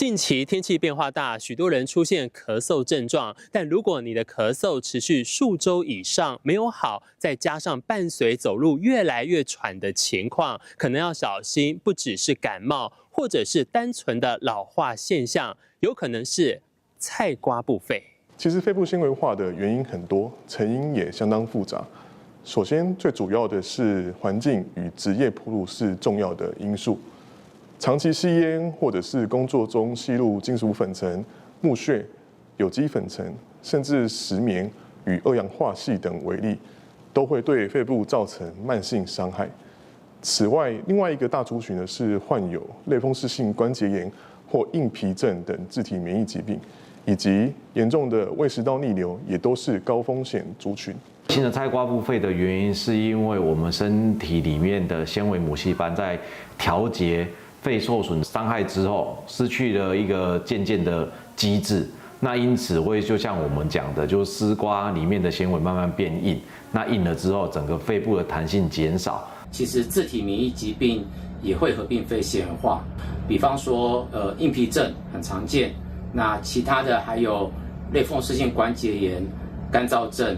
近期天气变化大，许多人出现咳嗽症状。但如果你的咳嗽持续数周以上没有好，再加上伴随走路越来越喘的情况，可能要小心，不只是感冒，或者是单纯的老化现象，有可能是菜瓜布肺。其实肺部纤维化的原因很多，成因也相当复杂。首先，最主要的是环境与职业暴露是重要的因素。长期吸烟或者是工作中吸入金属粉尘、木屑、有机粉尘，甚至石棉与二氧化硒等为例，都会对肺部造成慢性伤害。此外，另外一个大族群呢是患有类风湿性关节炎或硬皮症等自体免疫疾病，以及严重的胃食道逆流，也都是高风险族群。新的菜瓜布肺的原因，是因为我们身体里面的纤维母细胞在调节肺受损伤害之后，失去了一个渐渐的机制。那因此会就像我们讲的，就是丝瓜里面的纤维慢慢变硬，那硬了之后，整个肺部的弹性减少。其实自体免疫疾病也会合并肺纤维化，比方说硬皮症很常见，那其他的还有类风湿性关节炎、干燥症，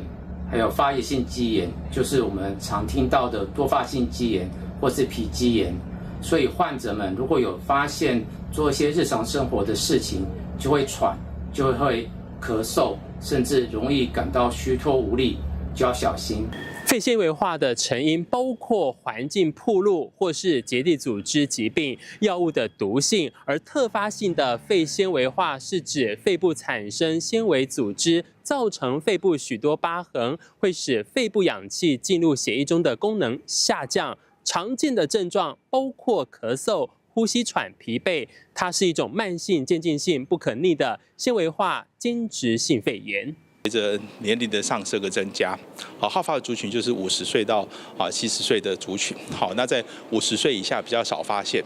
还有发炎性肌炎，就是我们常听到的多发性肌炎或是皮肌炎。所以患者们如果有发现做一些日常生活的事情，就会喘，就会咳嗽，甚至容易感到虚脱无力，就要小心。肺纤维化的成因包括环境暴露或是结缔组织疾病、药物的毒性，而特发性的肺纤维化是指肺部产生纤维组织，造成肺部许多疤痕，会使肺部氧气进入血液中的功能下降。常见的症状包括咳嗽、呼吸喘、疲惫，它是一种慢性、渐进性、不可逆的纤维化间质性肺炎。随着年龄的上升和增加，好发的族群就是50岁到70岁的族群。好，那在50岁以下比较少发现。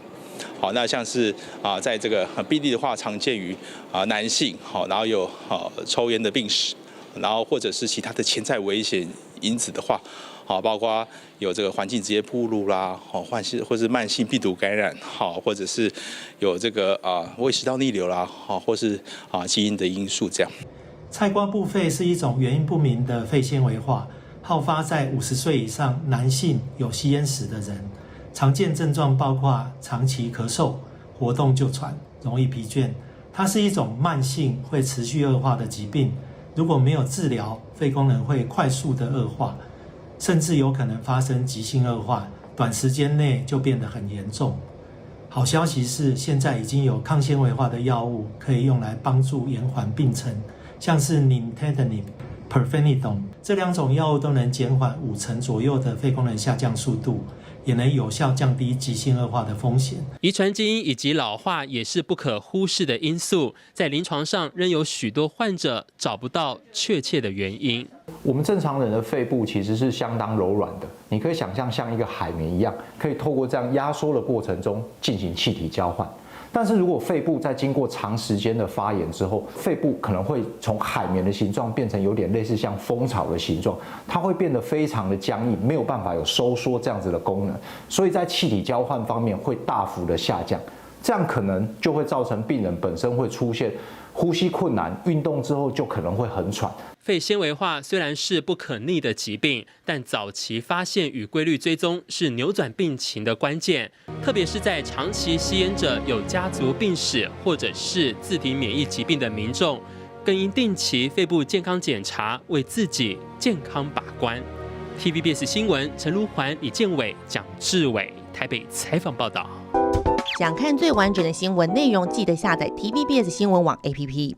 好，那像是在这个病例的话，常见于男性，好，然后有抽烟的病史，然后或者是其他的潜在危险因子的话，好，包括有这个环境职业暴露啦，好，或是慢性病毒感染，好，或者是有这个胃食道逆流啦，好，或是基因的因素这样。菜瓜布肺是一种原因不明的肺纤维化，好发在50岁以上男性有吸烟史的人。常见症状包括长期咳嗽、活动就喘、容易疲倦。它是一种慢性会持续恶化的疾病，如果没有治疗，肺功能会快速的恶化，甚至有可能发生急性恶化，短时间内就变得很严重。好消息是，现在已经有抗纤维化的药物可以用来帮助延缓病程，像是 Nintedanib、Pirfenidone 这2种药物都能减缓50%左右的肺功能下降速度，也能有效降低急性恶化的风险。遗传基因以及老化也是不可忽视的因素，在临床上仍有许多患者找不到确切的原因。我们正常人的肺部其实是相当柔软的，你可以想象像一个海绵一样，可以透过这样压缩的过程中进行气体交换。但是如果肺部在经过长时间的发炎之后，肺部可能会从海绵的形状变成有点类似像蜂巢的形状，它会变得非常的僵硬，没有办法有收缩这样子的功能，所以在气体交换方面会大幅的下降，这样可能就会造成病人本身会出现呼吸困难，运动之后就可能会很喘。肺纤维化虽然是不可逆的疾病，但早期发现与规律追踪是扭转病情的关键。特别是在长期吸烟者、有家族病史或者是自体免疫疾病的民众，更应定期肺部健康检查，为自己健康把关。TVBS 新闻陈如环、李建伟、蒋志伟台北采访报道。想看最完整的新闻内容，记得下载 TVBS 新闻网 APP。